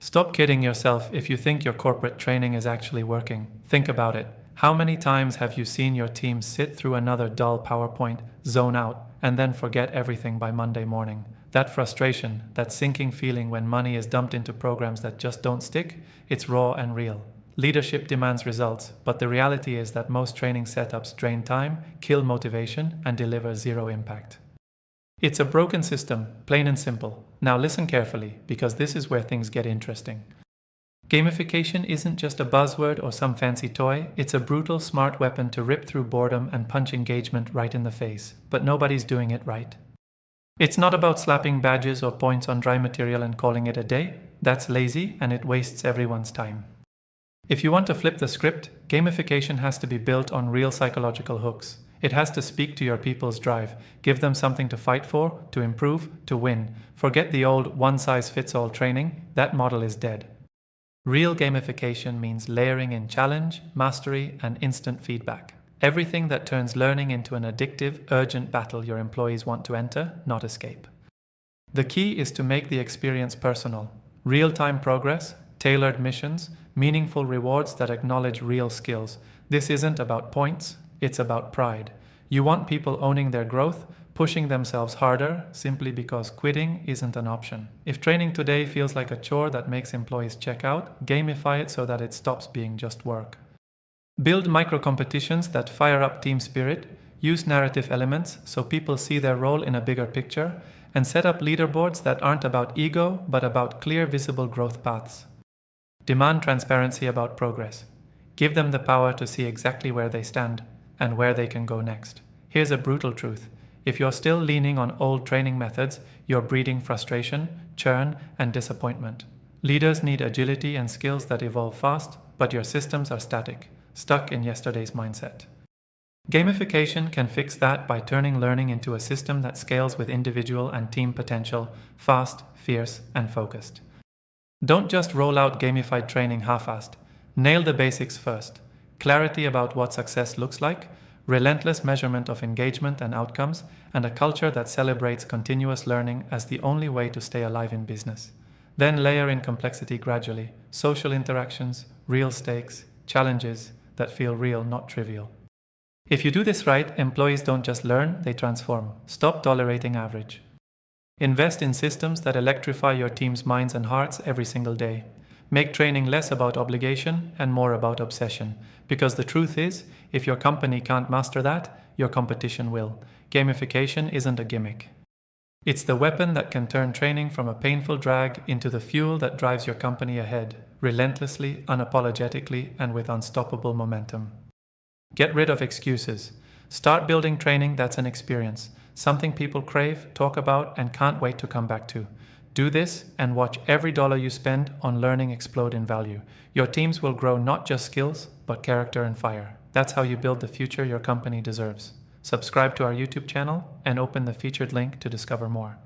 Stop kidding yourself if you think your corporate training is actually working. Think about it. How many times have you seen your team sit through another dull PowerPoint, zone out, and then forget everything by Monday morning? That frustration, that sinking feeling when money is dumped into programs that just don't stick, it's raw and real. Leadership demands results, but the reality is that most training setups drain time, kill motivation, and deliver zero impact. It's a broken system, plain and simple. Now listen carefully, because this is where things get interesting. Gamification isn't just a buzzword or some fancy toy, it's a brutal, smart weapon to rip through boredom and punch engagement right in the face. But nobody's doing it right. It's not about slapping badges or points on dry material and calling it a day. That's lazy and it wastes everyone's time. If you want to flip the script, gamification has to be built on real psychological hooks. It has to speak to your people's drive, give them something to fight for, to improve, to win. Forget the old one-size-fits-all training, that model is dead. Real gamification means layering in challenge, mastery, and instant feedback. Everything that turns learning into an addictive, urgent battle your employees want to enter, not escape. The key is to make the experience personal. Real-time progress, tailored missions, meaningful rewards that acknowledge real skills. This isn't about points, it's about pride. You want people owning their growth, pushing themselves harder simply because quitting isn't an option. If training today feels like a chore that makes employees check out, gamify it so that it stops being just work. Build micro-competitions that fire up team spirit, use narrative elements so people see their role in a bigger picture, and set up leaderboards that aren't about ego but about clear, visible growth paths. Demand transparency about progress. Give them the power to see exactly where they stand and where they can go next. Here's a brutal truth. If you're still leaning on old training methods, you're breeding frustration, churn, and disappointment. Leaders need agility and skills that evolve fast, but your systems are static, stuck in yesterday's mindset. Gamification can fix that by turning learning into a system that scales with individual and team potential, fast, fierce, and focused. Don't just roll out gamified training half-assed. Nail the basics first. Clarity about what success looks like, relentless measurement of engagement and outcomes, and a culture that celebrates continuous learning as the only way to stay alive in business. Then layer in complexity gradually, social interactions, real stakes, challenges that feel real, not trivial. If you do this right, employees don't just learn, they transform. Stop tolerating average. Invest in systems that electrify your team's minds and hearts every single day. Make training less about obligation and more about obsession. Because the truth is, if your company can't master that, your competition will. Gamification isn't a gimmick. It's the weapon that can turn training from a painful drag into the fuel that drives your company ahead, relentlessly, unapologetically, and with unstoppable momentum. Get rid of excuses. Start building training that's an experience, something people crave, talk about, and can't wait to come back to. Do this and watch every dollar you spend on learning explode in value. Your teams will grow not just skills, but character and fire. That's how you build the future your company deserves. Subscribe to our YouTube channel and open the featured link to discover more.